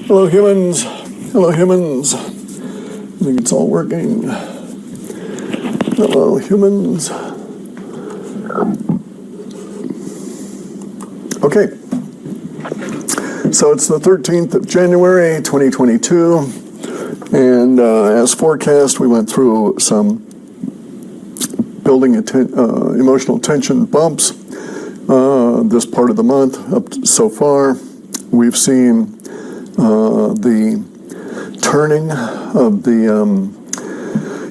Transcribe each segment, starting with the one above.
Hello humans, hello humans. I think it's all working. Hello humans. Okay, so it's the 13th of January 2022, and as forecast we went through some building emotional tension bumps this part of the month. So far we've seen the turning of the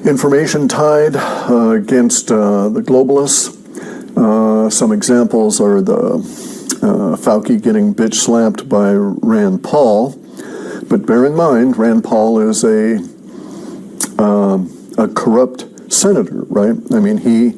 information tide against the globalists. Some examples are the Fauci getting bitch slapped by Rand Paul, but bear in mind Rand Paul is a corrupt senator, right? I mean, he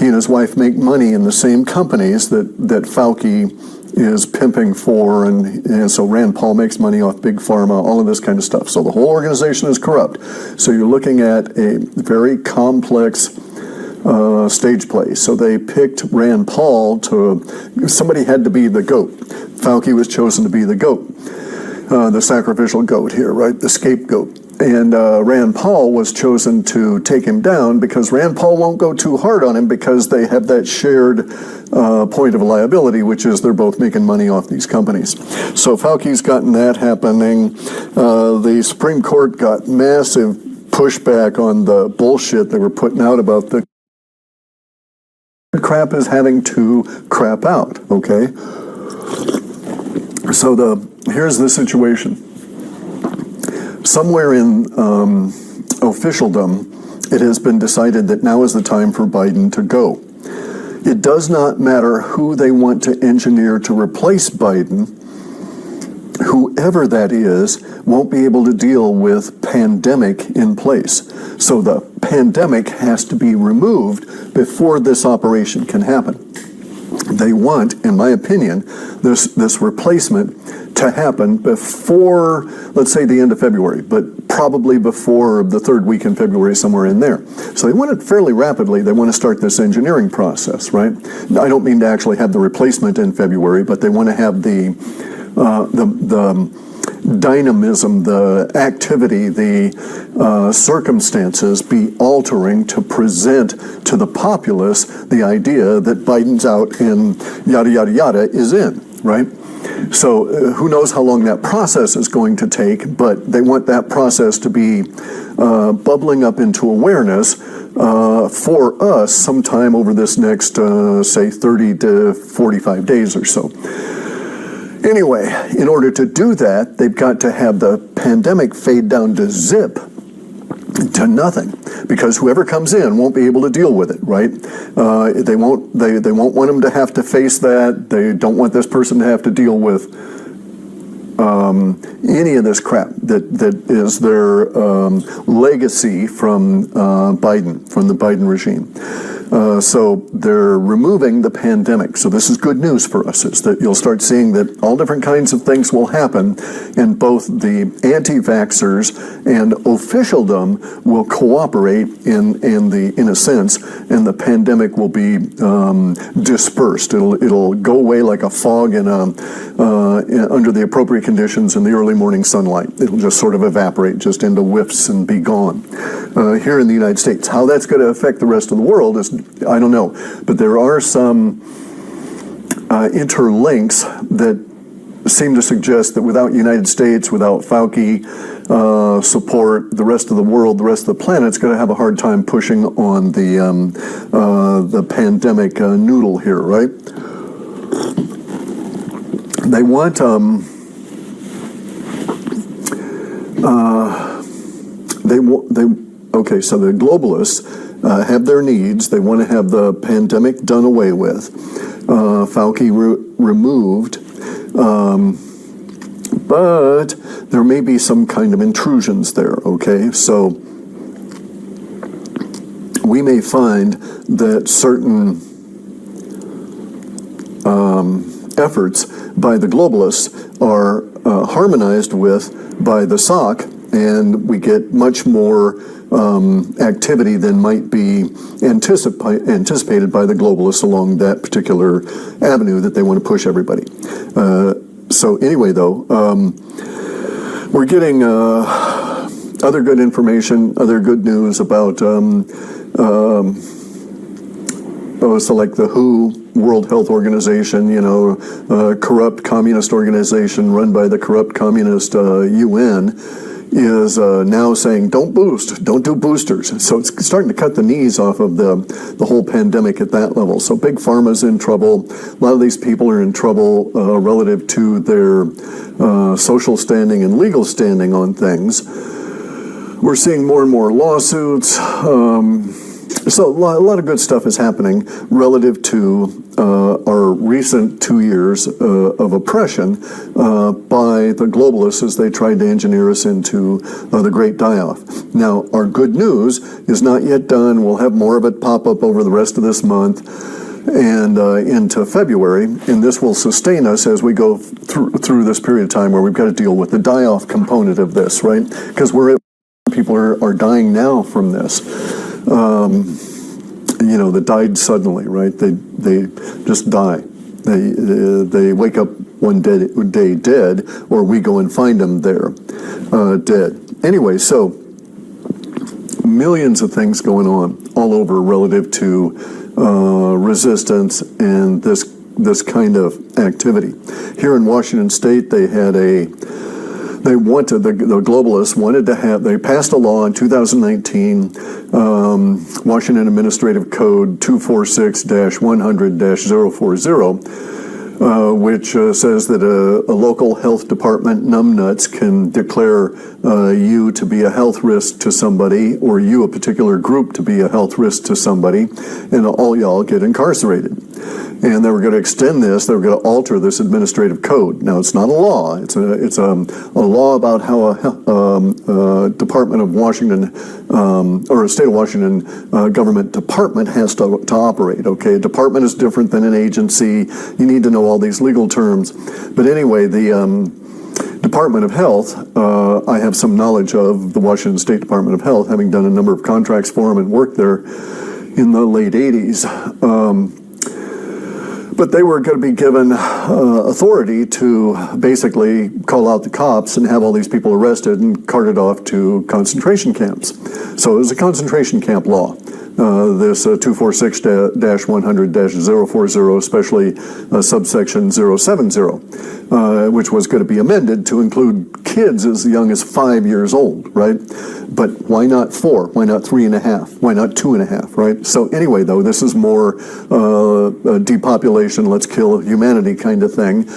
and his wife make money in the same companies that Fauci is pimping for, and so Rand Paul makes money off Big Pharma, all of this kind of stuff. So the whole organization is corrupt. So you're looking at a very complex stage play. So they picked Rand Paul somebody had to be the goat. Fauci was chosen to be the goat, the sacrificial goat here, right? The scapegoat. And Rand Paul was chosen to take him down because Rand Paul won't go too hard on him because they have that shared point of liability, which is they're both making money off these companies. So Fauci's gotten that happening. The Supreme Court got massive pushback on the bullshit they were putting out about the crap is having to crap out, okay? So here's the situation. Somewhere in officialdom, it has been decided that now is the time for Biden to go. It does not matter who they want to engineer to replace Biden. Whoever that is won't be able to deal with pandemic in place. So the pandemic has to be removed before this operation can happen. They want, in my opinion, this replacement to happen before, let's say, the end of February, but probably before the third week in February, somewhere in there. So they want it fairly rapidly. They want to start this engineering process, right? I don't mean to actually have the replacement in February, but they want to have the dynamism, the activity, the circumstances be altering to present to the populace the idea that Biden's out and yada, yada, yada is in, right? So who knows how long that process is going to take, but they want that process to be bubbling up into awareness for us sometime over this next, say, 30 to 45 days or so. Anyway, in order to do that, they've got to have the pandemic fade down to zip, to nothing, because whoever comes in won't be able to deal with it, right? They won't want them to have to face that. They don't want this person to have to deal with any of this crap that is their legacy from Biden, from the Biden regime. So they're removing the pandemic. So this is good news for us, is that you'll start seeing that all different kinds of things will happen, and both the anti-vaxxers and officialdom will cooperate in a sense, and the pandemic will be dispersed. It'll go away like a fog under the appropriate conditions in the early morning sunlight. It'll just sort of evaporate just into whiffs and be gone. Here in the United States, how that's going to affect the rest of the world is, I don't know, but there are some interlinks that seem to suggest that without United States, without Fauci support, the rest of the world, the rest of the planet's going to have a hard time pushing on the pandemic noodle here, right? They want okay, so the globalists have their needs. They want to have the pandemic done away with, Fauci removed, but there may be some kind of intrusions there, okay? So we may find that certain efforts by the globalists are harmonized with by the SOC, and we get much more activity than might be anticipated by the globalists along that particular avenue that they want to push everybody. So anyway, though, we're getting other good information, other good news about so like the WHO, World Health Organization, corrupt communist organization run by the corrupt communist UN, is now saying don't do boosters. So it's starting to cut the knees off of the whole pandemic at that level. So big pharma's in trouble. A lot of these people are in trouble relative to their social standing and legal standing on things. We're seeing more and more lawsuits. So a lot of good stuff is happening relative to our recent 2 years of oppression by the globalists as they tried to engineer us into the great die-off. Now, our good news is not yet done. We'll have more of it pop up over the rest of this month and into February, and this will sustain us as we go through this period of time where we've got to deal with the die-off component of this, right? Because people are dying now from this. That died suddenly, right? They just die. They wake up one day dead, or we go and find them there, dead. Anyway, so millions of things going on all over relative to resistance and this kind of activity. Here in Washington State, the globalists wanted to have, they passed a law in 2019, Washington Administrative Code 246-100-040, which says that a local health department, numbnuts, can declare you to be a health risk to somebody, or you, a particular group, to be a health risk to somebody, and all y'all get incarcerated. And they were going to extend this. They were going to alter this administrative code. Now, it's not a law. It's a law about how a Department of Washington or a state of Washington government department has to operate. Okay, a department is different than an agency. You need to know all these legal terms. But anyway, the Department of Health, I have some knowledge of the Washington State Department of Health, having done a number of contracts for them and worked there in the late 80s. But they were going to be given authority to basically call out the cops and have all these people arrested and carted off to concentration camps. So it was a concentration camp law. This 246-100-040, especially subsection 070, which was going to be amended to include kids as young as 5 years old, right? But why not 4? Why not 3.5? Why not 2.5, right? So anyway, though, this is more depopulation, let's kill humanity kind of thing.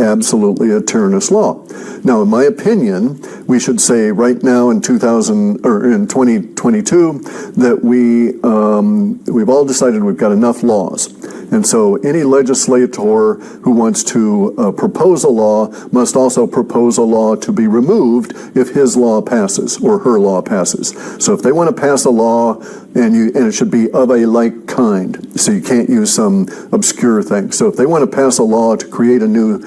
Absolutely a tyrannous law. Now, in my opinion, we should say right now in 2022 that we've all decided we've got enough laws. And so any legislator who wants to propose a law must also propose a law to be removed if his law passes or her law passes. So if they want to pass a law, and it should be of a like kind, so you can't use some obscure thing. So if they want to pass a law to create a new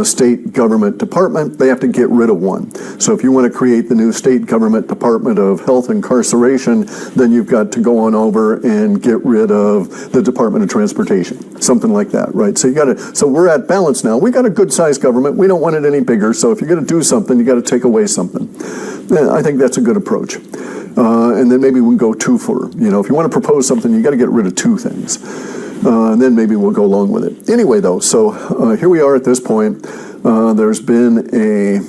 state government department, they have to get rid of one. So if you want to create the new state government Department of Health Incarceration, then you've got to go on over and get rid of the Department of Transportation, something like that, right? So so we're at balance now. We got a good sized government. We don't want it any bigger. So if you're going to do something, you got to take away something. I think that's a good approach. And then maybe we can go two for, if you want to propose something, you got to get rid of two things. And then maybe we'll go along with it. Anyway, though, so here we are at this point. There's been a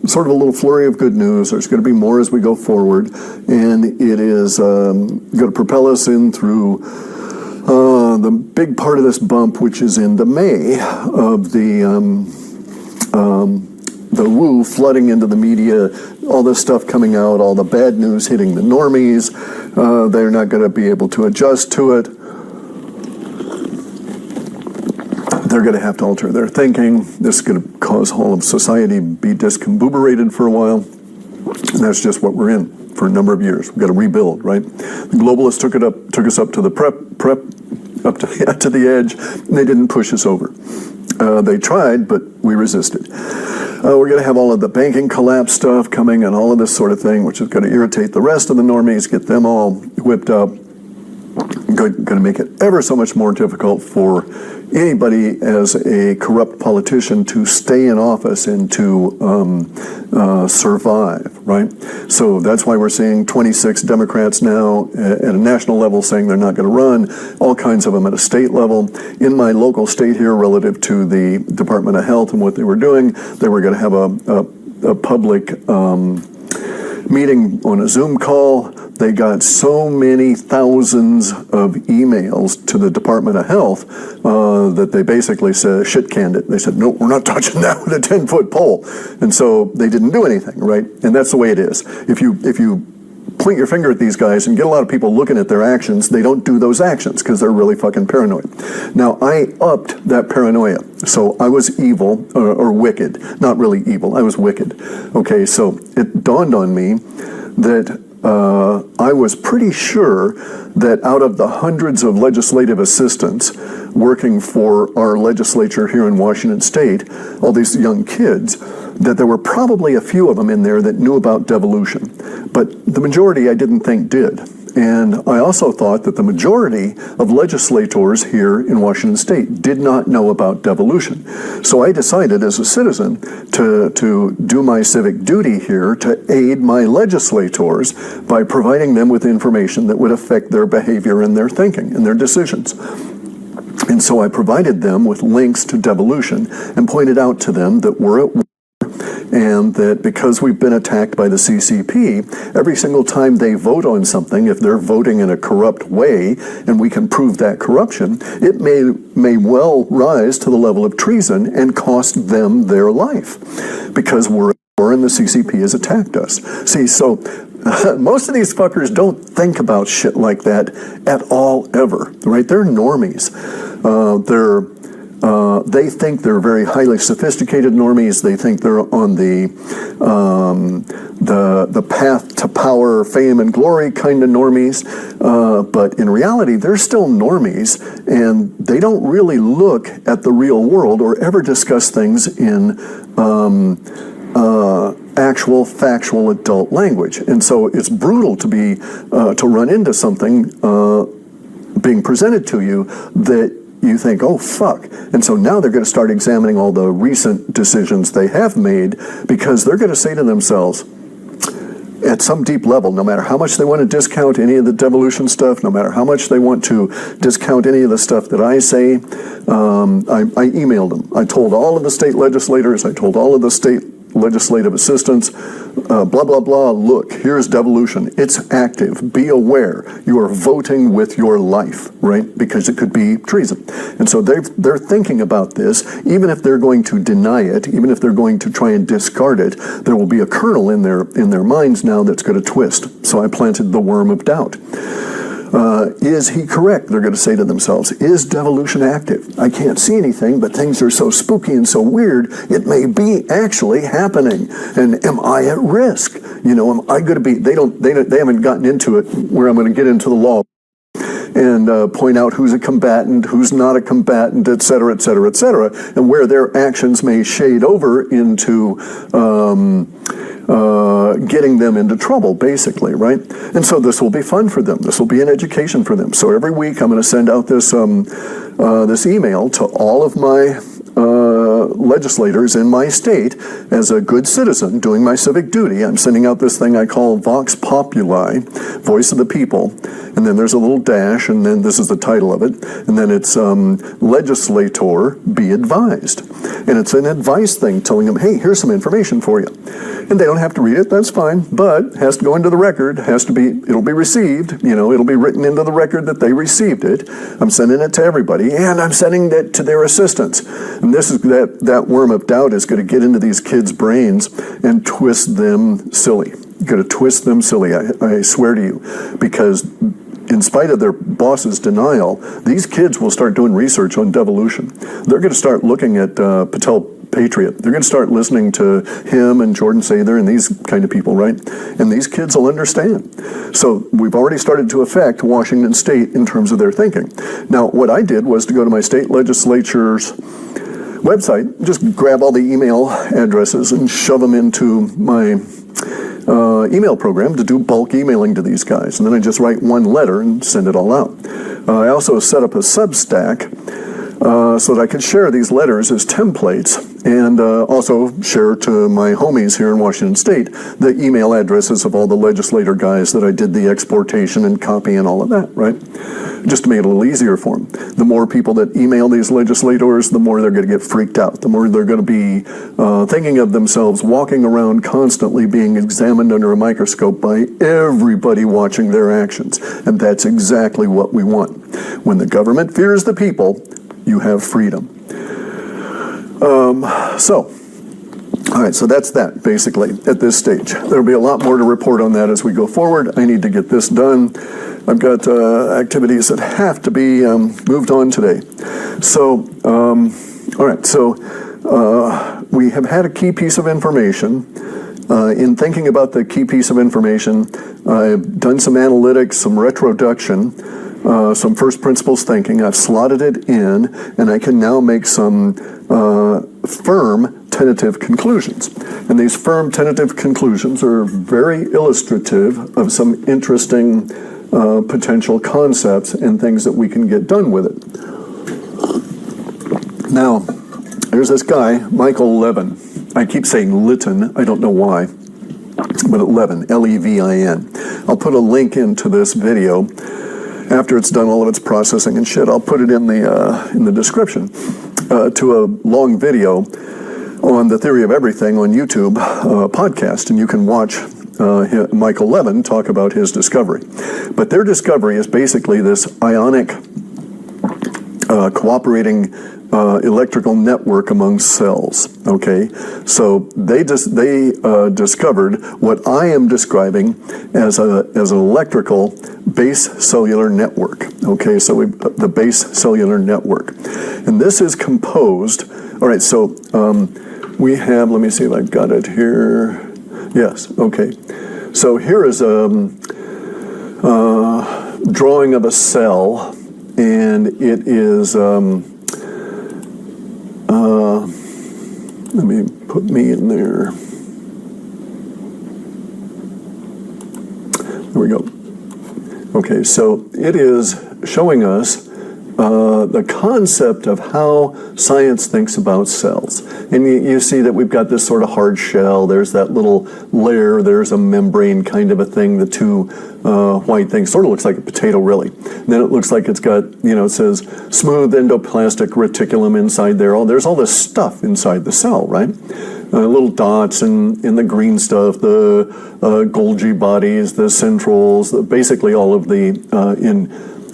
sort of a little flurry of good news. There's going to be more as we go forward. And it is going to propel us in through the big part of this bump, which is into May of the woo flooding into the media, all this stuff coming out, all the bad news hitting the normies. They're not going to be able to adjust to it. They're going to have to alter their thinking. This is going to cause all of society to be discombobulated for a while. And that's just what we're in for a number of years. We've got to rebuild, right? The globalists took us up to the up to the edge, and they didn't push us over. They tried, but we resisted. We're going to have all of the banking collapse stuff coming and all of this sort of thing, which is going to irritate the rest of the normies, get them all whipped up. Going to make it ever so much more difficult for anybody as a corrupt politician to stay in office and to survive, right? So that's why we're seeing 26 Democrats now at a national level saying they're not going to run, all kinds of them at a state level. In my local state here, relative to the Department of Health and what they were doing, they were going to have a public meeting on a Zoom call. They got so many thousands of emails to the Department of Health that they basically said, shit canned it. They said, no, we're not touching that with a 10-foot pole. And so they didn't do anything, right? And that's the way it is. If you point your finger at these guys and get a lot of people looking at their actions, they don't do those actions because they're really fucking paranoid. Now, I upped that paranoia. So I was evil, or wicked. Not really evil, I was wicked. Okay, so it dawned on me that I was pretty sure that out of the hundreds of legislative assistants working for our legislature here in Washington State, all these young kids, that there were probably a few of them in there that knew about devolution. But the majority I didn't think did. And I also thought that the majority of legislators here in Washington State did not know about devolution. So I decided as a citizen to do my civic duty here to aid my legislators by providing them with information that would affect their behavior and their thinking and their decisions. And so I provided them with links to devolution and pointed out to them that we're at war, and that because we've been attacked by the CCP, every single time they vote on something, if they're voting in a corrupt way, and we can prove that corruption, it may well rise to the level of treason and cost them their life, because we're at war and the CCP has attacked us. See, so most of these fuckers don't think about shit like that at all, ever, right? They're normies. They think they're very highly sophisticated normies. They think they're on the path to power, fame, and glory kind of normies. But in reality, they're still normies, and they don't really look at the real world or ever discuss things in actual, factual adult language. And so it's brutal to run into something being presented to you that you think, oh, fuck. And so now they're going to start examining all the recent decisions they have made, because they're going to say to themselves, at some deep level, no matter how much they want to discount any of the devolution stuff, no matter how much they want to discount any of the stuff that I say, I emailed them. I told all of the state legislators, I told all of the state legislative assistants, blah, blah, blah, look, here's devolution. It's active. Be aware. You are voting with your life, right? Because it could be treason. And so they're thinking about this. Even if they're going to deny it, even if they're going to try and discard it, there will be a kernel in their minds now that's going to twist. So I planted the worm of doubt. Is he correct? They're going to say to themselves, is devolution active? I can't see anything, but things are so spooky and so weird, it may be actually happening. And am I at risk? You know, am I going to be, they haven't gotten into it where I'm going to get into the law and point out who's a combatant, who's not a combatant, et cetera, et cetera, et cetera, and where their actions may shade over into getting them into trouble, basically, right? And so this will be fun for them. This will be an education for them. So every week I'm going to send out this this email to all of my legislators in my state as a good citizen doing my civic duty. I'm sending out this thing I call Vox Populi, Voice of the People, and then there's a little dash, and then this is the title of it, and then it's Legislator Be Advised. And it's an advice thing telling them, hey, here's some information for you. And they don't have to read it, that's fine, but it has to go into the record, it'll be received, you know, it'll be written into the record that they received it. I'm sending it to everybody, and I'm sending it to their assistants. And this is that worm of doubt is going to get into these kids' brains and twist them silly. Going to twist them silly, I swear to you, because in spite of their boss's denial, these kids will start doing research on devolution. They're going to start looking at Patel Patriot. They're going to start listening to him and Jordan Sather and these kind of people, right? And these kids will understand. So we've already started to affect Washington State in terms of their thinking. Now, what I did was to go to my state legislature's website, just grab all the email addresses and shove them into my email program to do bulk emailing to these guys. And then I just write one letter and send it all out. I also set up a Substack so that I could share these letters as templates and also share to my homies here in Washington State the email addresses of all the legislator guys that I did the exportation and copy and all of that, right? Just to make it a little easier for them. The more people that email these legislators, the more they're going to get freaked out, the more they're going to be thinking of themselves walking around constantly being examined under a microscope by everybody watching their actions. And that's exactly what we want. When the government fears the people, you have freedom. All right, so that's that, basically, at this stage. There'll be a lot more to report on that as we go forward. I need to get this done. I've got activities that have to be moved on today. So, all right, so we have had a key piece of information. In thinking about the key piece of information, I've done some analytics, some retroduction, some first principles thinking. I've slotted it in, and I can now make some firm tentative conclusions. And these firm tentative conclusions are very illustrative of some interesting potential concepts and things that we can get done with it. Now, there's this guy, Michael Levin. I keep saying Litton, I don't know why, but Levin, L-E-V-I-N. I'll put a link into this video after it's done all of its processing and shit. I'll put it in the description to a long video on the theory of everything on YouTube podcast, and you can watch Michael Levin talk about his discovery. But their discovery is basically this ionic cooperating electrical network among cells. Okay, so they discovered what I am describing as an electrical base cellular network. Okay, so the base cellular network, and this is composed. All right, so we have. Let me see if I've got it here. Yes. Okay. So here is a drawing of a cell, and it is. Let me put me in there. There we go. Okay, so it is showing us the concept of how science thinks about cells. And you see that we've got this sort of hard shell, there's that little layer, there's a membrane kind of a thing, the two white things, sort of looks like a potato really. And then it looks like it's got, it says smooth endoplastic reticulum inside there. There's all this stuff inside the cell, right? Little dots and the green stuff, the Golgi bodies, the centrals, basically all of the,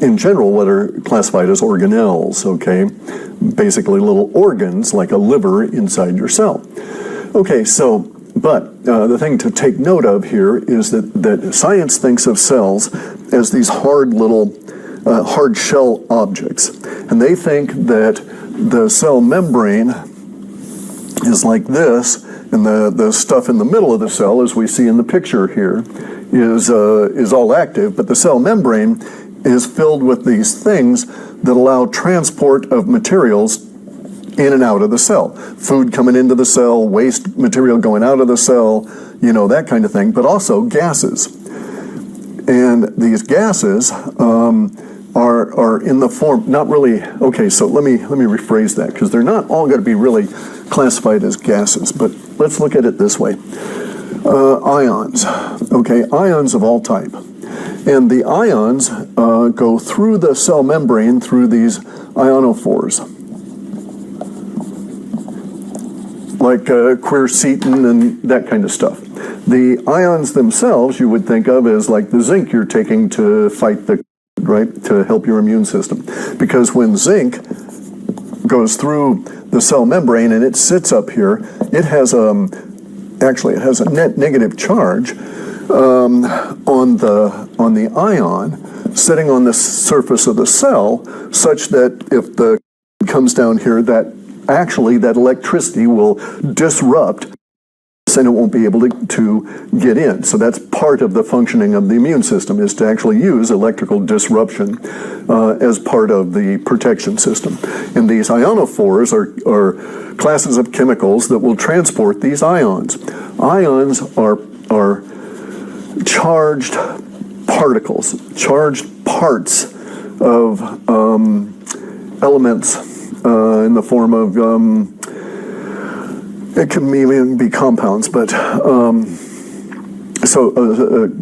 in general, what are classified as organelles, okay? Basically little organs like a liver inside your cell. Okay, so, but the thing to take note of here is that science thinks of cells as these hard little, hard shell objects. And they think that the cell membrane is like this, and the stuff in the middle of the cell, as we see in the picture here, is all active, but the cell membrane is filled with these things that allow transport of materials in and out of the cell. Food coming into the cell, waste material going out of the cell, that kind of thing, but also gases. And these gases are in the form, not really, okay, so let me rephrase that, because they're not all going to be really classified as gases, but let's look at it this way. Ions, okay, ions of all type. And the ions go through the cell membrane through these ionophores, like quercetin and that kind of stuff. The ions themselves you would think of as like the zinc you're taking to fight right, to help your immune system. Because when zinc goes through the cell membrane and it sits up here, it has actually it has a net negative charge on the ion sitting on the surface of the cell, such that if the comes down here, that electricity will disrupt and it won't be able to get in. So that's part of the functioning of the immune system, is to actually use electrical disruption as part of the protection system. And these ionophores are classes of chemicals that will transport these ions. Ions are charged particles, charged parts of elements in the form of, it can even be compounds, but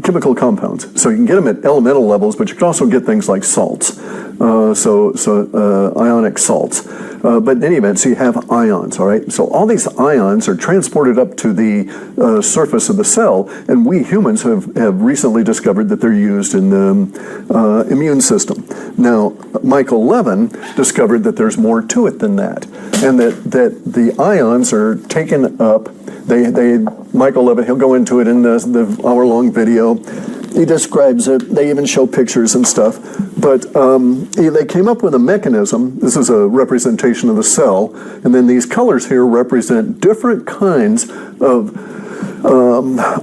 chemical compounds. So you can get them at elemental levels, but you can also get things like salts, ionic salts. But in any event, so you have ions, all right? So all these ions are transported up to the surface of the cell, and we humans have recently discovered that they're used in the immune system. Now, Michael Levin discovered that there's more to it than that, and that the ions are taken up. Michael Levin, he'll go into it in the hour-long video. He describes it. They even show pictures and stuff. But they came up with a mechanism. This is a representation of the cell. And then these colors here represent different kinds of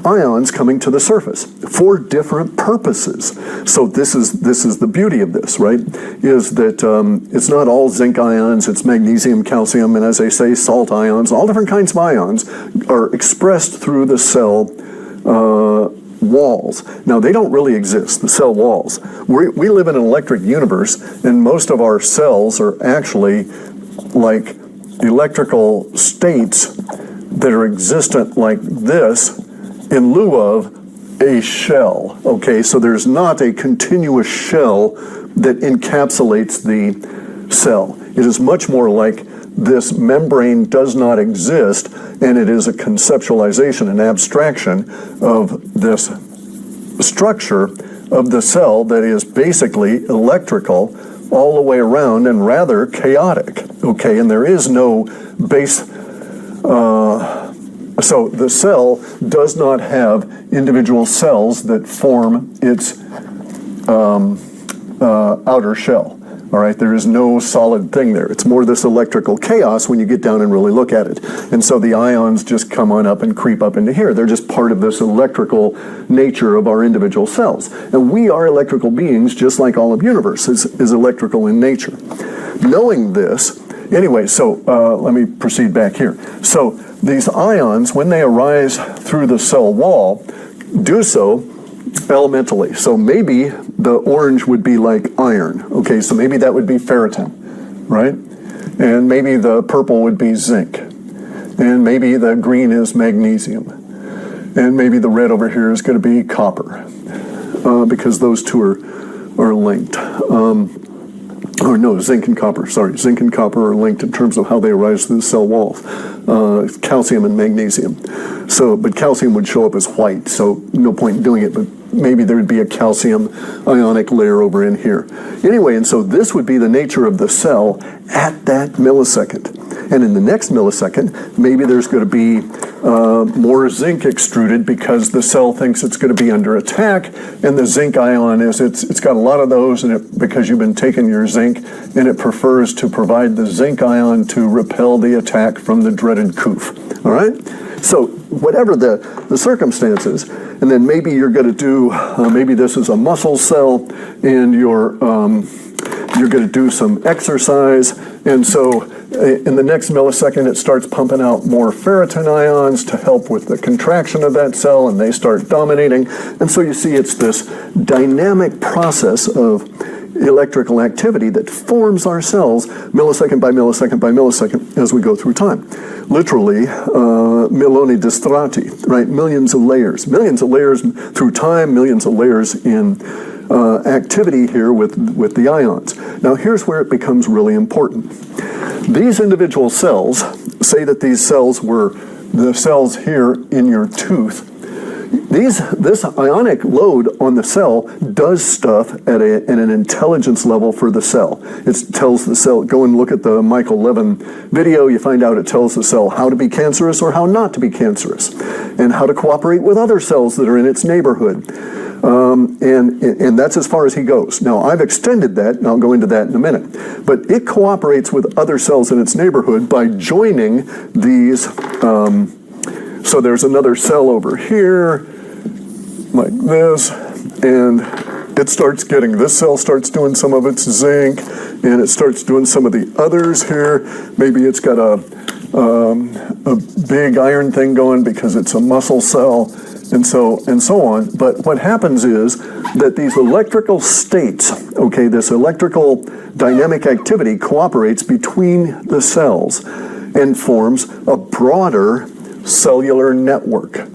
ions coming to the surface for different purposes. So this is the beauty of this, right? Is that it's not all zinc ions, it's magnesium, calcium, and as they say, salt ions. All different kinds of ions are expressed through the cell walls. Now, they don't really exist, the cell walls. We live in an electric universe, and most of our cells are actually like electrical states that are existent like this in lieu of a shell. Okay, so there's not a continuous shell that encapsulates the cell. It is much more like this membrane does not exist, and it is a conceptualization, an abstraction of this structure of the cell that is basically electrical all the way around and rather chaotic. Okay, and there is no base. So the cell does not have individual cells that form its outer shell. All right, there is no solid thing there. It's more this electrical chaos when you get down and really look at it. And so the ions just come on up and creep up into here. They're just part of this electrical nature of our individual cells. And we are electrical beings, just like all of universe is electrical in nature. Knowing this, anyway, so let me proceed back here. So these ions, when they arise through the cell wall, do so elementally. So maybe the orange would be like iron. Okay, so maybe that would be ferritin, right? And maybe the purple would be zinc. And maybe the green is magnesium. And maybe the red over here is going to be copper, because those two are linked. Or no, zinc and copper, sorry. Zinc and copper are linked in terms of how they arise through the cell walls. Calcium and magnesium. So, but calcium would show up as white, so no point in doing it, but maybe there would be a calcium ionic layer over in here. Anyway, and so this would be the nature of the cell at that millisecond. And in the next millisecond, maybe there's going to be more zinc extruded because the cell thinks it's going to be under attack, and the zinc ion it's got a lot of those, and because you've been taking your zinc, and it prefers to provide the zinc ion to repel the attack from the dreaded Clif. All right? So whatever the circumstances, and then maybe you're going to do, maybe this is a muscle cell, and you're going to do some exercise, and so in the next millisecond it starts pumping out more ferritin ions to help with the contraction of that cell, and they start dominating. And so you see it's this dynamic process of electrical activity that forms our cells millisecond by millisecond by millisecond as we go through time. Literally, Milioni di strati, right? Millions of layers through time, millions of layers in activity here with the ions. Now here's where it becomes really important. These individual cells, say that these cells were the cells here in your tooth. This ionic load on the cell does stuff at an intelligence level for the cell. It tells the cell, go and look at the Michael Levin video, you find out it tells the cell how to be cancerous or how not to be cancerous, and how to cooperate with other cells that are in its neighborhood. And that's as far as he goes. Now, I've extended that, and I'll go into that in a minute. But it cooperates with other cells in its neighborhood by joining these. So there's another cell over here, like this, and it starts getting, this cell starts doing some of its zinc, and it starts doing some of the others here. Maybe it's got a big iron thing going because it's a muscle cell. and so on. But what happens is that these electrical states, okay, this electrical dynamic activity cooperates between the cells and forms a broader cellular network.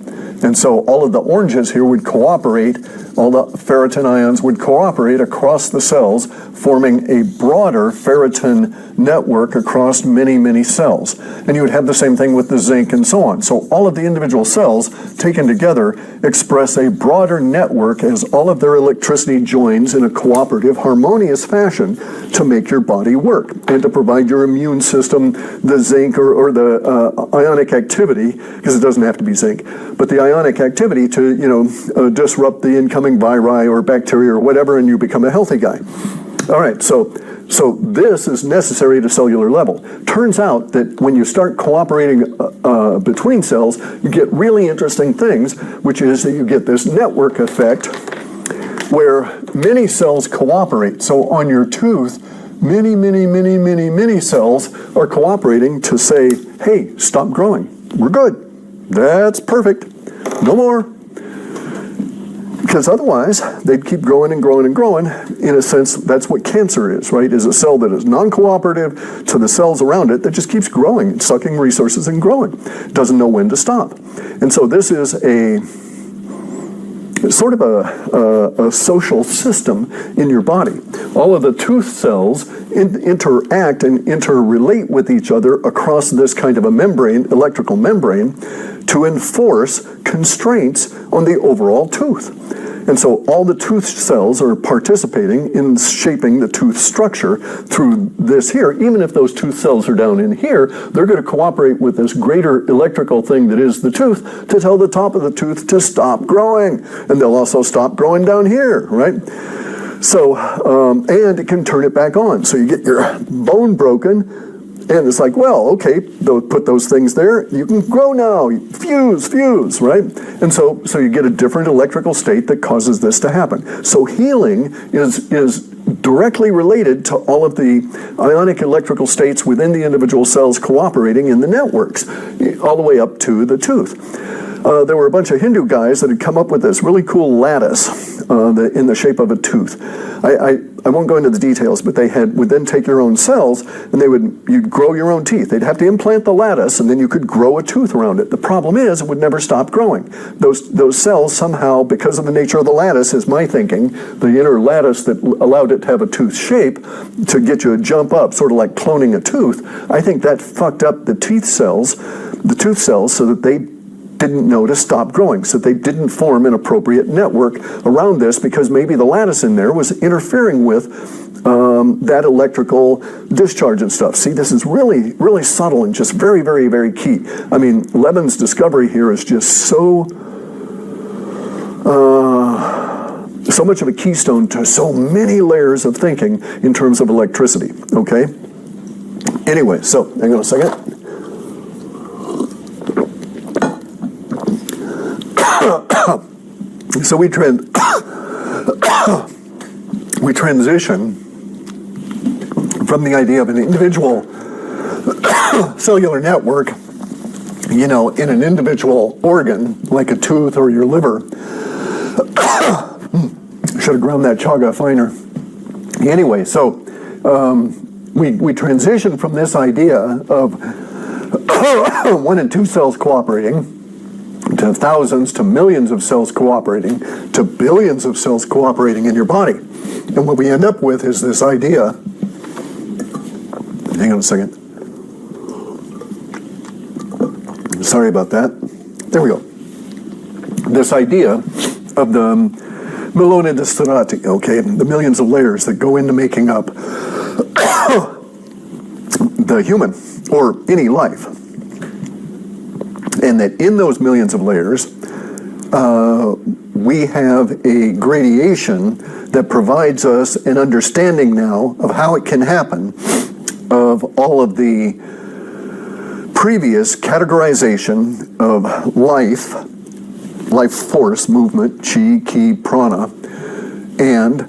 And so all of the oranges here would cooperate, all the ferritin ions would cooperate across the cells, forming a broader ferritin network across many, many cells. And you would have the same thing with the zinc and so on. So all of the individual cells taken together express a broader network as all of their electricity joins in a cooperative, harmonious fashion to make your body work and to provide your immune system the zinc or the ionic activity, because it doesn't have to be zinc, but the ionic activity to disrupt the incoming viri or bacteria or whatever, and you become a healthy guy. All right, so this is necessary at a cellular level. Turns out that when you start cooperating between cells, you get really interesting things, which is that you get this network effect where many cells cooperate. So on your tooth, many cells are cooperating to say, hey, stop growing. We're good. That's perfect. No more. Because otherwise, they'd keep growing and growing and growing. In a sense, that's what cancer is, right? Is a cell that is non-cooperative to the cells around it that just keeps growing and sucking resources and growing. Doesn't know when to stop. And so this is a sort of a social system in your body. All of the tooth cells interact and interrelate with each other across this kind of a membrane, electrical membrane, to enforce constraints on the overall tooth. And so all the tooth cells are participating in shaping the tooth structure through this here. Even if those tooth cells are down in here, they're going to cooperate with this greater electrical thing that is the tooth to tell the top of the tooth to stop growing. And they'll also stop growing down here, right? So, and it can turn it back on. So you get your bone broken, and it's like, well, okay, put those things there. You can grow now. Fuse, right? And so you get a different electrical state that causes this to happen. So healing is directly related to all of the ionic electrical states within the individual cells cooperating in the networks, all the way up to the tooth. There were a bunch of Hindu guys that had come up with this really cool lattice in the shape of a tooth. I won't go into the details, but they would then take your own cells and you'd grow your own teeth. They'd have to implant the lattice, and then you could grow a tooth around it. The problem is it would never stop growing. Those cells somehow, because of the nature of the lattice, is my thinking, the inner lattice that allowed it to have a tooth shape to get you to jump up, sort of like cloning a tooth. I think that fucked up the tooth cells, so that they didn't know to stop growing, so they didn't form an appropriate network around this, because maybe the lattice in there was interfering with that electrical discharge and stuff. See, this is really, really subtle and just very, very, very key. I mean, Levin's discovery here is just so much of a keystone to so many layers of thinking in terms of electricity, okay? Anyway, so hang on a second. So we transition from the idea of an individual cellular network, in an individual organ, like a tooth or your liver. Should have ground that chaga finer. Anyway, so we transition from this idea of 1 and 2 cells cooperating, to thousands, to millions of cells cooperating, to billions of cells cooperating in your body. And what we end up with is this idea, hang on a second. Sorry about that. There we go. This idea of the Milioni di strati, okay, the millions of layers that go into making up the human, or any life. And that in those millions of layers, we have a gradation that provides us an understanding now of how it can happen, of all of the previous categorization of life force, movement, chi, ki, prana, and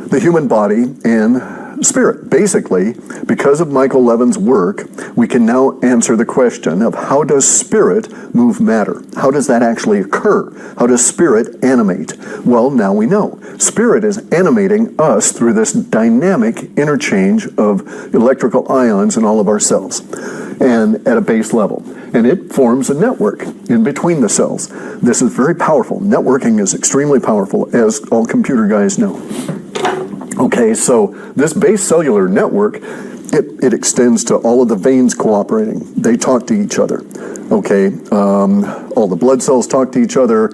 the human body and spirit. Basically, because of Michael Levin's work, we can now answer the question of how does spirit move matter? How does that actually occur? How does spirit animate? Well, now we know. Spirit is animating us through this dynamic interchange of electrical ions in all of our cells, and at a base level. And it forms a network in between the cells. This is very powerful. Networking is extremely powerful, as all computer guys know. Okay, so this base cellular network, it extends to all of the veins cooperating. They talk to each other. Okay, all the blood cells talk to each other,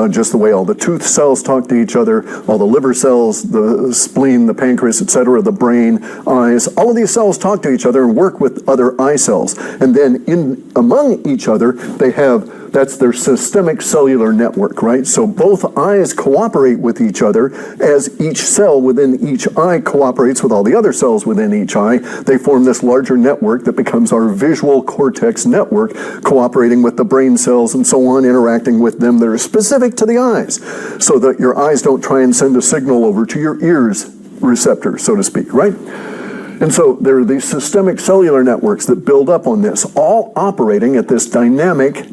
just the way all the tooth cells talk to each other, all the liver cells, the spleen, the pancreas, etc., the brain, eyes, all of these cells talk to each other and work with other eye cells. And then among each other, they have, that's their systemic cellular network, right? So both eyes cooperate with each other as each cell within each eye cooperates with all the other cells within each eye. They form this larger network that becomes our visual cortex network, cooperating with the brain cells and so on, interacting with them that are specific to the eyes, so that your eyes don't try and send a signal over to your ears receptor, so to speak, right? And so there are these systemic cellular networks that build up on this, all operating at this dynamic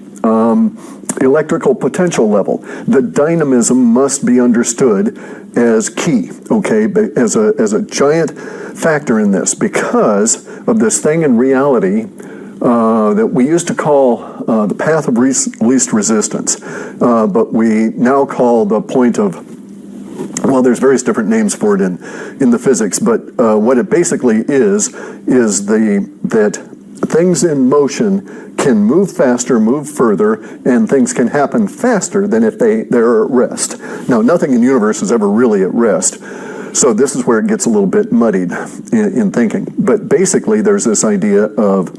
electrical potential level. The dynamism must be understood as key, okay, as a giant factor in this, because of this thing in reality that we used to call the path of least resistance, but we now call the point of, well, there's various different names for it in the physics, but what it basically is that things in motion can move faster, move further, and things can happen faster than if they're at rest. Now, nothing in the universe is ever really at rest, so this is where it gets a little bit muddied in thinking. But basically, there's this idea of,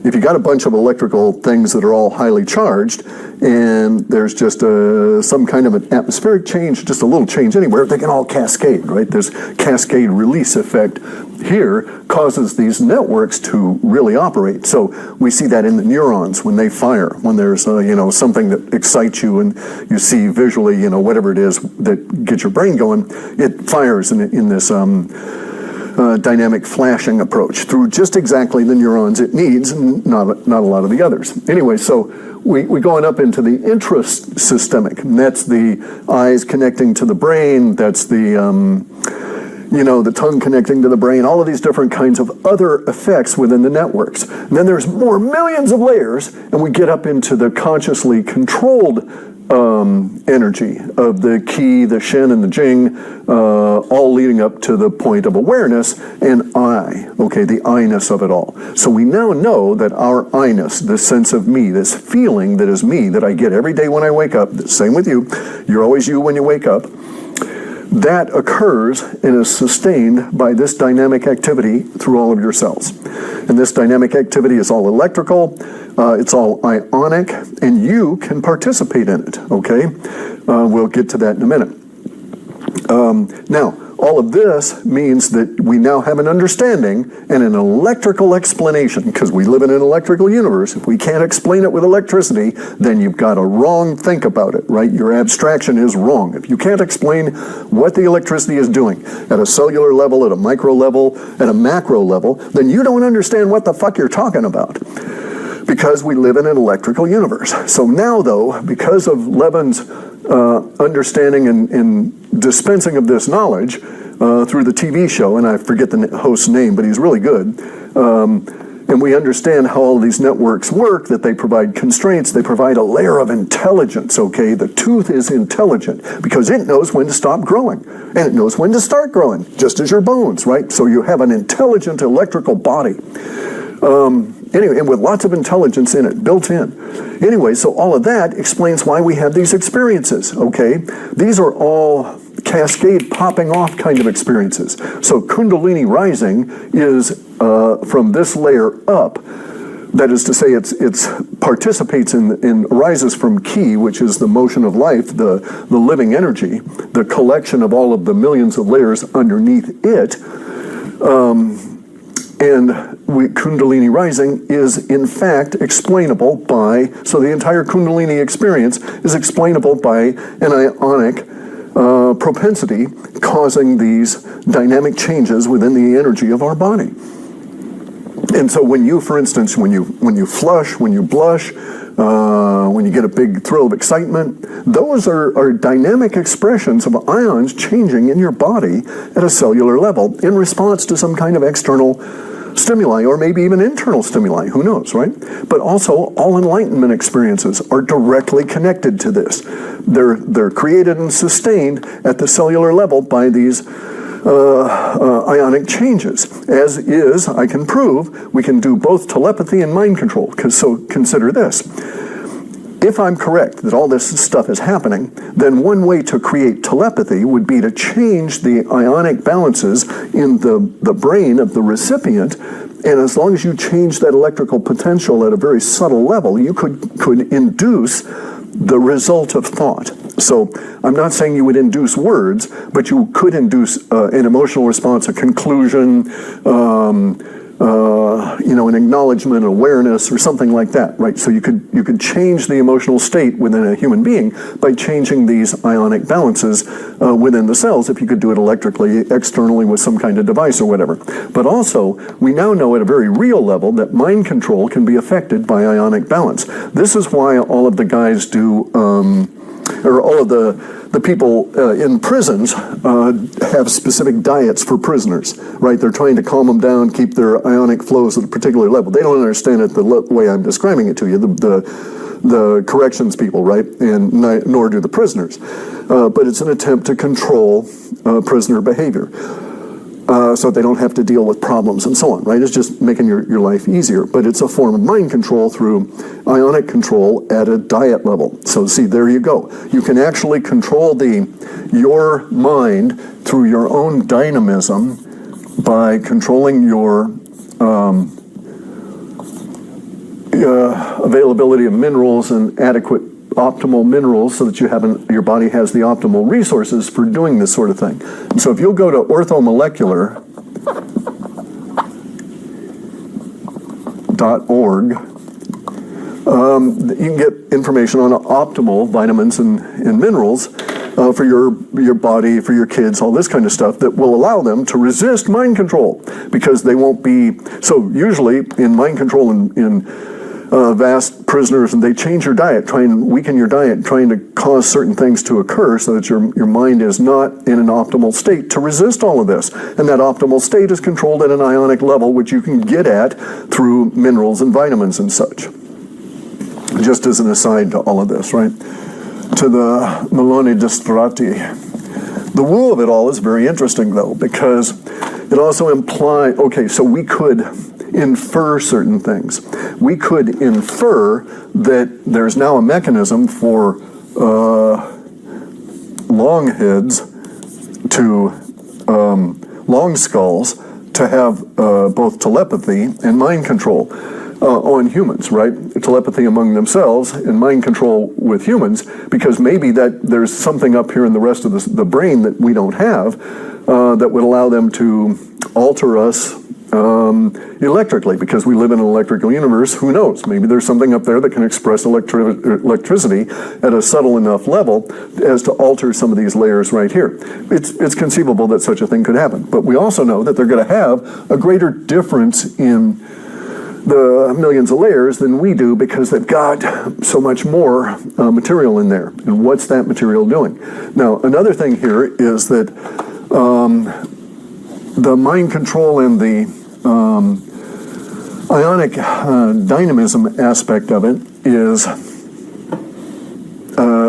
if you got a bunch of electrical things that are all highly charged, and there's just some kind of an atmospheric change, just a little change anywhere, they can all cascade, right? This cascade release effect here causes these networks to really operate. So we see that in the neurons when they fire, when there's something that excites you and you see visually, whatever it is that gets your brain going, it fires in this dynamic flashing approach through just exactly the neurons it needs, and not a lot of the others. Anyway, so we're going up into the intrasystemic, and that's the eyes connecting to the brain, that's the the tongue connecting to the brain, all of these different kinds of other effects within the networks. And then there's more millions of layers, and we get up into the consciously controlled energy of the Qi, the Shen, and the Jing, all leading up to the point of awareness and I, okay, the I-ness of it all. So we now know that our I-ness, this sense of me, this feeling that is me, that I get every day when I wake up, same with you, you're always you when you wake up, that occurs and is sustained by this dynamic activity through all of your cells. And this dynamic activity is all electrical, it's all ionic, and you can participate in it, okay? We'll get to that in a minute. Now, all of this means that we now have an understanding and an electrical explanation, because we live in an electrical universe. If we can't explain it with electricity, then you've got a wrong think about it, right? Your abstraction is wrong. If you can't explain what the electricity is doing at a cellular level, at a micro level, at a macro level, then you don't understand what the fuck you're talking about, because we live in an electrical universe. So now, though, because of Levin's understanding and dispensing of this knowledge through the TV show, and I forget the host's name, but he's really good, and we understand how all these networks work, that they provide constraints, they provide a layer of intelligence, okay? The tooth is intelligent because it knows when to stop growing, and it knows when to start growing, just as your bones, right? So you have an intelligent electrical body. Anyway, and with lots of intelligence in it, built in. Anyway, so all of that explains why we have these experiences, okay? These are all cascade popping off kind of experiences. So Kundalini rising is from this layer up. That is to say, it's participates in arises from Qi, which is the motion of life, the living energy, the collection of all of the millions of layers underneath it. And Kundalini rising is in fact explainable by, so the entire Kundalini experience is explainable by an ionic propensity causing these dynamic changes within the energy of our body. And so when you, for instance, when you flush, when you blush, when you get a big thrill of excitement, those are dynamic expressions of ions changing in your body at a cellular level in response to some kind of external stimuli, or maybe even internal stimuli, who knows, right? But also, all enlightenment experiences are directly connected to this. They're created and sustained at the cellular level by these ionic changes. As is, I can prove, we can do both telepathy and mind control. So consider this. If I'm correct that all this stuff is happening, then one way to create telepathy would be to change the ionic balances in the brain of the recipient, and as long as you change that electrical potential at a very subtle level, you could induce the result of thought. So I'm not saying you would induce words, but you could induce an emotional response, a conclusion, an acknowledgement, awareness, or something like that, right? So you could change the emotional state within a human being by changing these ionic balances within the cells, if you could do it electrically, externally with some kind of device or whatever. But also, we now know at a very real level that mind control can be affected by ionic balance. This is why all of the guys do, or all of the people in prisons have specific diets for prisoners, right? They're trying to calm them down, keep their ionic flows at a particular level. They don't understand it the way I'm describing it to you, the corrections people, right? And nor do the prisoners. But it's an attempt to control prisoner behavior. So they don't have to deal with problems and so on, right? It's just making your life easier. But it's a form of mind control through ionic control at a diet level. So see, there you go. You can actually control your mind through your own dynamism by controlling your availability of minerals and adequate optimal minerals so that your body has the optimal resources for doing this sort of thing. And so if you'll go to orthomolecular.org, you can get information on optimal vitamins and minerals for your body, for your kids, all this kind of stuff that will allow them to resist mind control, because they won't be, so usually in mind control in vast prisoners, and they change your diet, try and weaken your diet, trying to cause certain things to occur so that your mind is not in an optimal state to resist all of this. And that optimal state is controlled at an ionic level, which you can get at through minerals and vitamins and such. Just as an aside to all of this, right? To the Milioni di Strati. The woo of it all is very interesting, though, because it also implies, okay, so we could infer certain things. We could infer that there's now a mechanism for long heads to long skulls to have both telepathy and mind control on humans, right? Telepathy among themselves and mind control with humans, because maybe that there's something up here in the rest of the brain that we don't have that would allow them to alter us electrically, because we live in an electrical universe. Who knows? Maybe there's something up there that can express electricity at a subtle enough level as to alter some of these layers right here. It's conceivable that such a thing could happen. But we also know that they're going to have a greater difference in the millions of layers than we do, because they've got so much more material in there. And what's that material doing? Now, another thing here is that the mind control and the ionic dynamism aspect of it is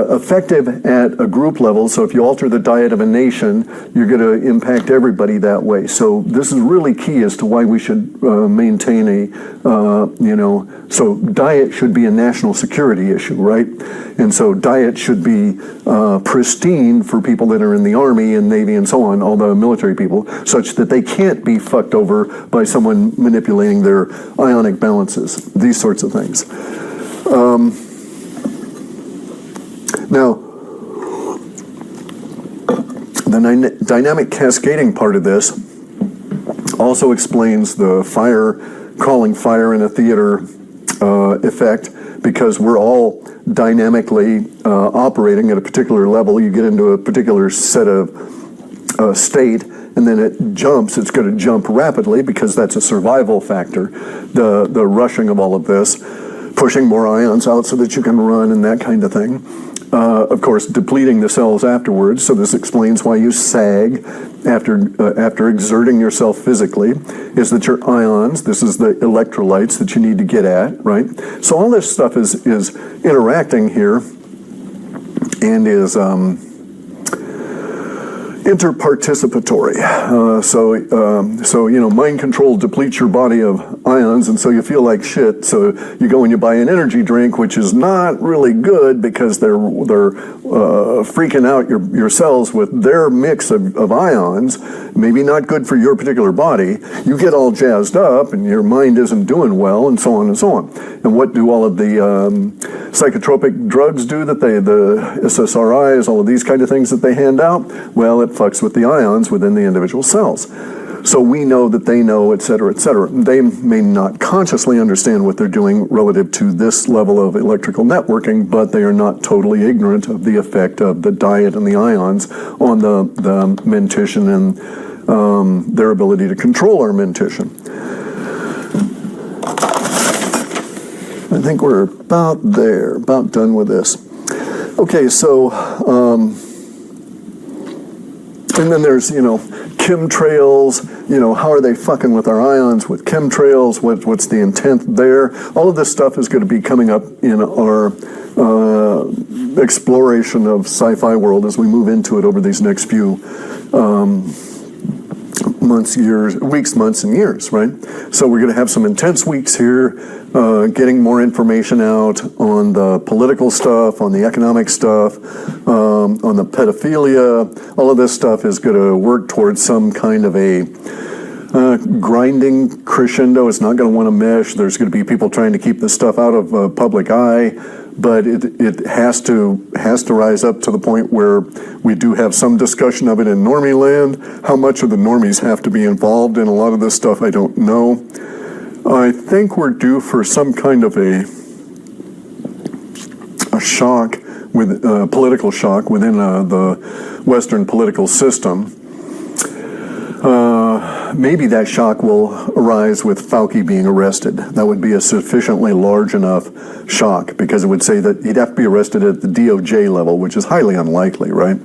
effective at a group level. So if you alter the diet of a nation, you're going to impact everybody that way. So this is really key as to why we should maintain so diet should be a national security issue, right? And so diet should be pristine for people that are in the Army and Navy and so on, all the military people, such that they can't be fucked over by someone manipulating their ionic balances, these sorts of things. Now, the dynamic cascading part of this also explains the calling fire in a theater effect, because we're all dynamically operating at a particular level. You get into a particular set of state, and then it jumps. It's going to jump rapidly because that's a survival factor. The rushing of all of this, pushing more ions out so that you can run and that kind of thing. Of course, depleting the cells afterwards. So this explains why you sag after exerting yourself physically. Is that your ions? This is the electrolytes that you need to get at, right? So all this stuff is interacting here and is interparticipatory. So you know, mind control depletes your body of ions, and so you feel like shit. So you go and you buy an energy drink, which is not really good because they're freaking out your cells with their mix of ions. Maybe not good for your particular body. You get all jazzed up, and your mind isn't doing well, and so on and so on. And what do all of the psychotropic drugs do? That the SSRIs, all of these kind of things that they hand out? Well, it fucks with the ions within the individual cells. So we know that they know, et cetera, et cetera. They may not consciously understand what they're doing relative to this level of electrical networking, but they are not totally ignorant of the effect of the diet and the ions on the mentition and their ability to control our mentition. I think we're about there, about done with this. Okay, so, and then there's, you know, chemtrails, you know, how are they fucking with our ions with chemtrails? What's the intent there? All of this stuff is going to be coming up in our exploration of sci-fi world as we move into it over these next few months, years, weeks, months, and years, right? So we're going to have some intense weeks here, getting more information out on the political stuff, on the economic stuff, on the pedophilia. All of this stuff is going to work towards some kind of a grinding crescendo. It's not going to want to mesh. There's going to be people trying to keep this stuff out of public eye, but it has to rise up to the point where we do have some discussion of it in normie land. How much of the normies have to be involved in a lot of this stuff, I don't know. I think we're due for some kind of a shock, with political shock within the Western political system. Maybe that shock will arise with Fauci being arrested. That would be a sufficiently large enough shock, because it would say that he'd have to be arrested at the DOJ level, which is highly unlikely, right?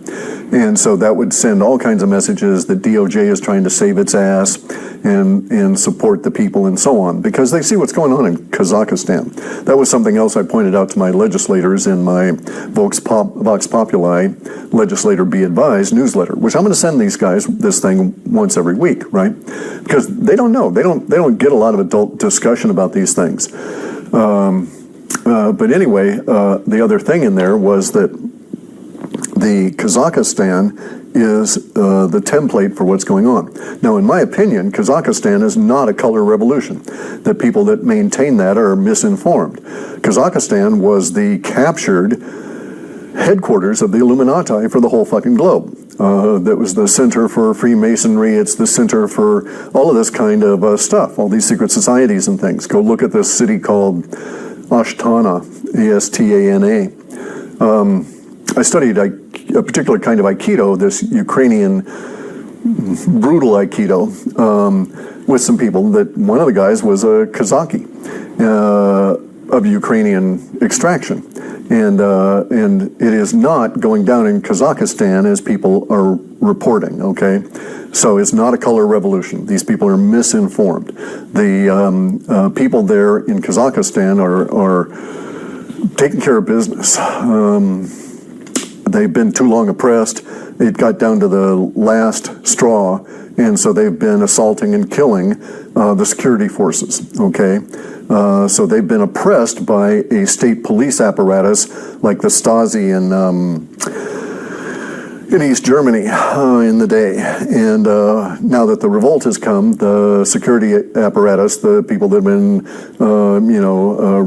And so that would send all kinds of messages that DOJ is trying to save its ass and support the people and so on, because they see what's going on in Kazakhstan. That was something else I pointed out to my legislators in my Vox Populi Legislator Be Advised newsletter, which I'm going to send these guys this thing once every week, right? Because they don't know. They don't get a lot of adult discussion about these things. But anyway, the other thing in there was that the Kazakhstan is the template for what's going on. Now, in my opinion, Kazakhstan is not a color revolution. The people that maintain that are misinformed. Kazakhstan was the captured headquarters of the Illuminati for the whole fucking globe. That was the center for Freemasonry. It's the center for all of this kind of stuff, all these secret societies and things. Go look at this city called Ashtana, A-S-T-A-N-A. I studied a particular kind of Aikido, this Ukrainian brutal Aikido, with some people. That one of the guys was a Kazaki of Ukrainian extraction, and it is not going down in Kazakhstan as people are reporting. Okay, so it's not a color revolution. These people are misinformed. The people there in Kazakhstan are taking care of business. They've been too long oppressed. It got down to the last straw, and so they've been assaulting and killing the security forces, okay? So they've been oppressed by a state police apparatus like the Stasi in East Germany in the day. And now that the revolt has come, the security apparatus, the people that have been,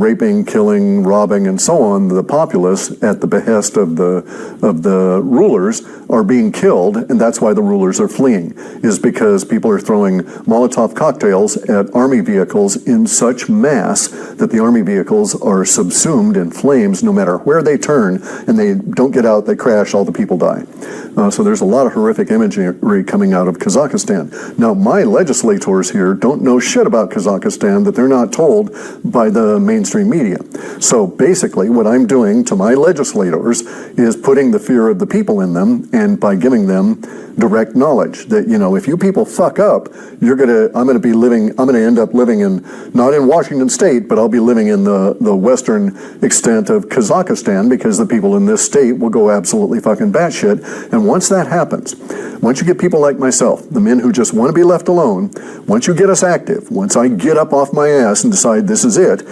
raping, killing, robbing, and so on, the populace at the behest of the rulers are being killed, and that's why the rulers are fleeing, is because people are throwing Molotov cocktails at army vehicles in such mass that the army vehicles are subsumed in flames no matter where they turn, and they don't get out, they crash, all the people die. So there's a lot of horrific imagery coming out of Kazakhstan. Now, my legislators here don't know shit about Kazakhstan that they're not told by the mainstream media. So basically, what I'm doing to my legislators is putting the fear of the people in them, and by giving them direct knowledge that, if you people fuck up, I'm going to end up living not in Washington State, but I'll be living in the western extent of Kazakhstan, because the people in this state will go absolutely fucking batshit. And once that happens, once you get people like myself, the men who just want to be left alone, once you get us active, once I get up off my ass and decide this is it,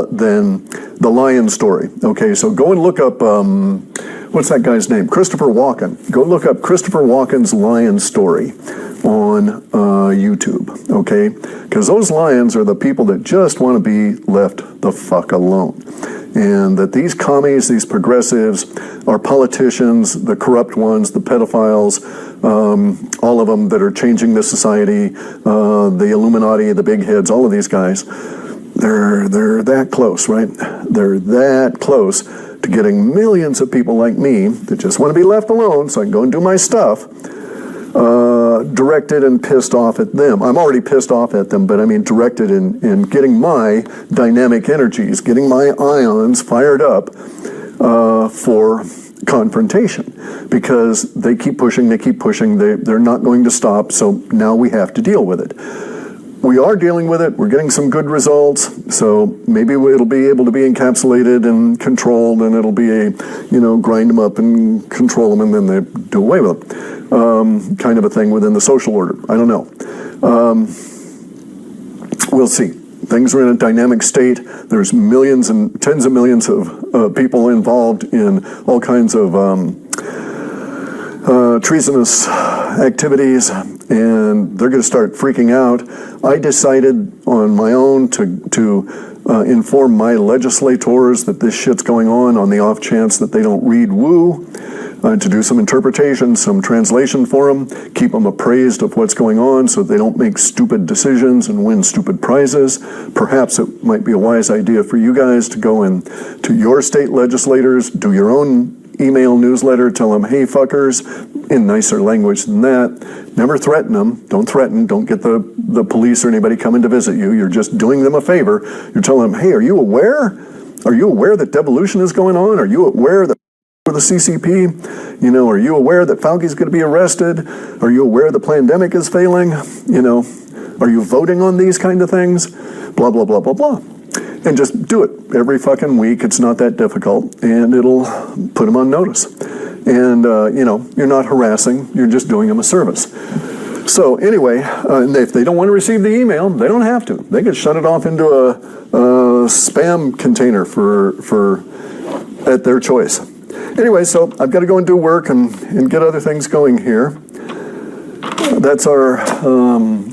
then the lion story. Okay, so go and look up, what's that guy's name? Christopher Walken. Go look up Christopher Walken's lion story on YouTube, okay? Because those lions are the people that just want to be left the fuck alone. And that these commies, these progressives, are politicians, the corrupt ones, the pedophiles, all of them that are changing the society, the Illuminati, the big heads, all of these guys, they're that close, right? They're that close to getting millions of people like me that just want to be left alone so I can go and do my stuff, directed and pissed off at them. I'm already pissed off at them, but I mean directed in getting my dynamic energies, getting my ions fired up for confrontation, because they keep pushing, they're not going to stop, so now we have to deal with it. We are dealing with it. We're getting some good results. So maybe it'll be able to be encapsulated and controlled, and it'll be grind them up and control them, and then they do away with them. Kind of a thing within the social order. I don't know. We'll see. Things are in a dynamic state. There's millions and tens of millions of people involved in all kinds of treasonous activities, and they're going to start freaking out. I decided on my own to inform my legislators that this shit's going on the off chance that they don't read Woo, to do some interpretation, some translation for them, keep them appraised of what's going on so they don't make stupid decisions and win stupid prizes. Perhaps it might be a wise idea for you guys to go in to your state legislators, do your own email newsletter, tell them, hey fuckers, in nicer language than that. Never threaten them. Don't threaten. Don't get the police or anybody coming to visit you. You're just doing them a favor. You're telling them, hey, are you aware? Are you aware that devolution is going on? Are you aware that for the CCP? Are you aware that Fauci's going to be arrested? Are you aware the pandemic is failing? Are you voting on these kind of things? Blah, blah, blah, blah, blah. And just do it every fucking week. It's not that difficult, and it'll put them on notice. And, you're not harassing, you're just doing them a service. So anyway, and if they don't want to receive the email, they don't have to. They can shut it off into a spam container at their choice. Anyway, so I've got to go and do work and get other things going here. That's our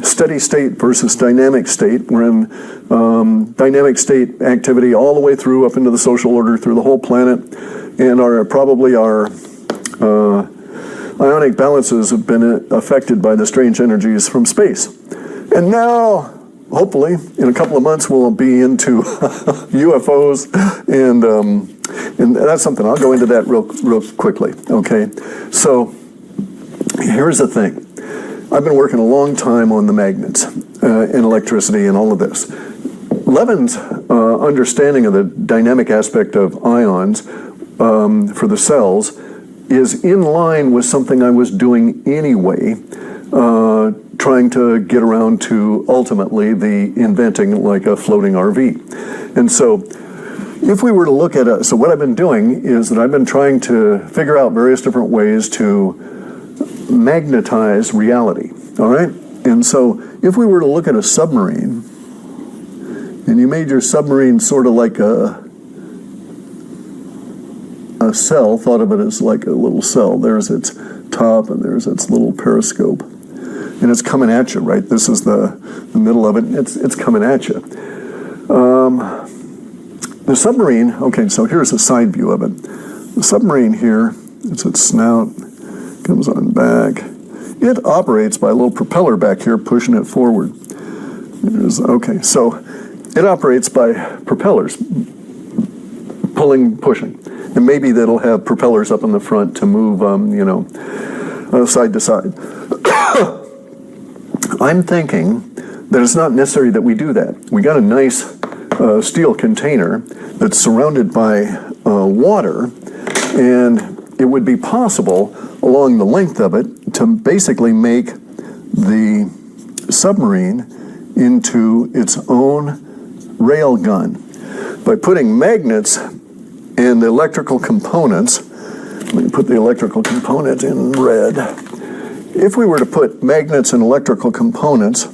steady state versus dynamic state. We're in dynamic state activity all the way through up into the social order through the whole planet, and our ionic balances have been affected by the strange energies from space. And now, hopefully, in a couple of months, we'll be into UFOs, and that's something. I'll go into that real quickly, okay? So here's the thing. I've been working a long time on the magnets and electricity and all of this. Levin's understanding of the dynamic aspect of ions for the cells is in line with something I was doing anyway, trying to get around to ultimately the inventing like a floating RV. And so if we were to look at so what I've been doing is that I've been trying to figure out various different ways to magnetize reality, all right? And so if we were to look at a submarine, and you made your submarine sort of like a cell, thought of it as like a little cell. There's its top and there's its little periscope. And it's coming at you, right? This is the middle of it. It's coming at you. The submarine, okay, so here's a side view of it. The submarine here, it's its snout, comes on back. It operates by a little propeller back here pushing it forward. Okay, so it operates by propellers, pulling, pushing. And maybe that'll have propellers up in the front to move, side to side. I'm thinking that it's not necessary that we do that. We got a nice steel container that's surrounded by water, and it would be possible along the length of it to basically make the submarine into its own rail gun by putting magnets and electrical components. Let me put the electrical component in red. If we were to put magnets and electrical components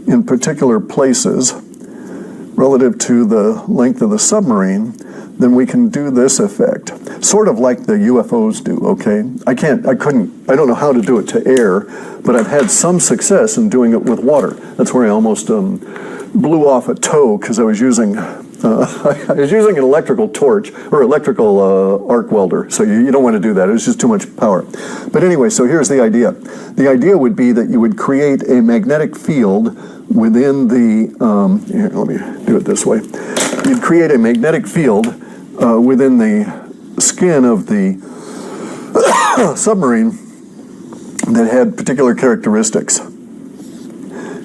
in particular places relative to the length of the submarine, then we can do this effect, sort of like the UFOs do, okay? I don't know how to do it to air, but I've had some success in doing it with water. That's where I almost blew off a toe because I was using an electrical torch or electrical arc welder. So you don't want to do that. It was just too much power. But anyway, so here's the idea. The idea would be that you would create a magnetic field within the, here, let me do it this way. You'd create a magnetic field within the skin of the submarine that had particular characteristics.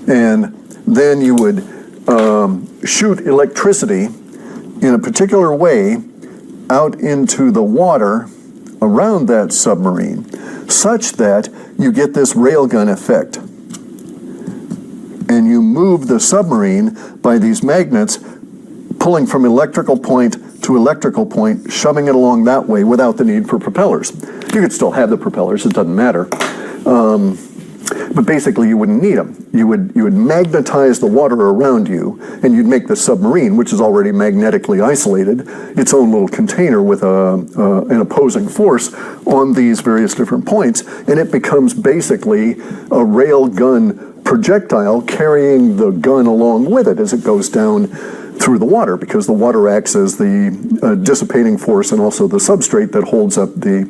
And then you would shoot electricity in a particular way out into the water around that submarine, such that you get this railgun effect. And you move the submarine by these magnets pulling from electrical point to electrical point, shoving it along that way without the need for propellers. You could still have the propellers, it doesn't matter. But basically you wouldn't need them. You would magnetize the water around you, and you'd make the submarine, which is already magnetically isolated, its own little container with an opposing force on these various different points, and it becomes basically a rail gun projectile carrying the gun along with it as it goes down through the water, because the water acts as the dissipating force and also the substrate that holds up the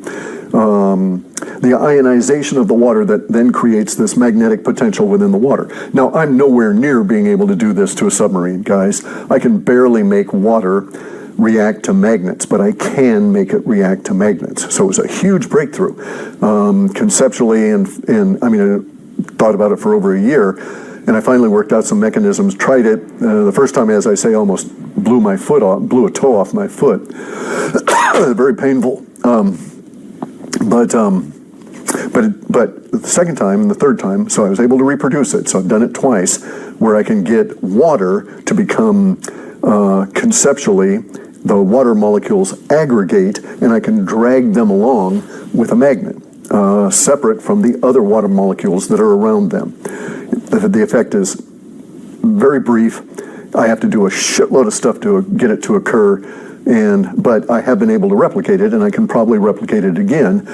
ionization of the water that then creates this magnetic potential within the water. Now, I'm nowhere near being able to do this to a submarine, guys. I can barely make water react to magnets, but I can make it react to magnets. So it was a huge breakthrough conceptually, and I mean, I thought about it for over a year. And I finally worked out some mechanisms, tried it. The first time, as I say, almost blew my foot off, blew a toe off my foot. Very painful. But the second time and the third time, so I was able to reproduce it. So I've done it twice, where I can get water to become conceptually, the water molecules aggregate, and I can drag them along with a magnet, separate from the other water molecules that are around them. The effect is very brief. I have to do a shitload of stuff to get it to occur, but I have been able to replicate it, and I can probably replicate it again.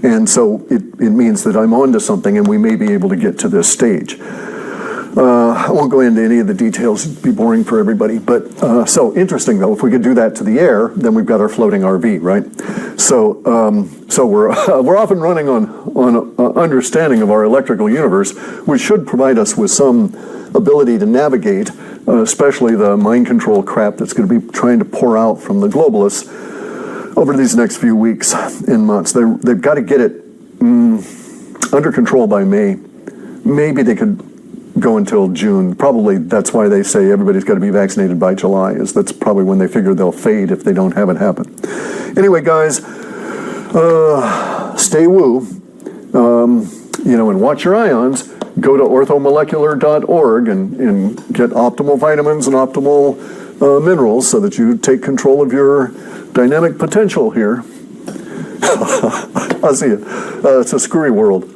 And so it means that I'm onto something, and we may be able to get to this stage. I won't go into any of the details, it'd be boring for everybody, but so interesting though, if we could do that to the air, then we've got our floating RV, right? So we're off and running on understanding of our electrical universe, which should provide us with some ability to navigate, especially the mind control crap that's going to be trying to pour out from the globalists over these next few weeks and months. They've got to get it under control by May. Maybe they could go until June. Probably that's why they say everybody's got to be vaccinated by July, that's probably when they figure they'll fade if they don't have it happen. Anyway, guys, stay woo, and watch your ions. Go to orthomolecular.org and get optimal vitamins and optimal minerals so that you take control of your dynamic potential here. I'll see you. It's a screwy world.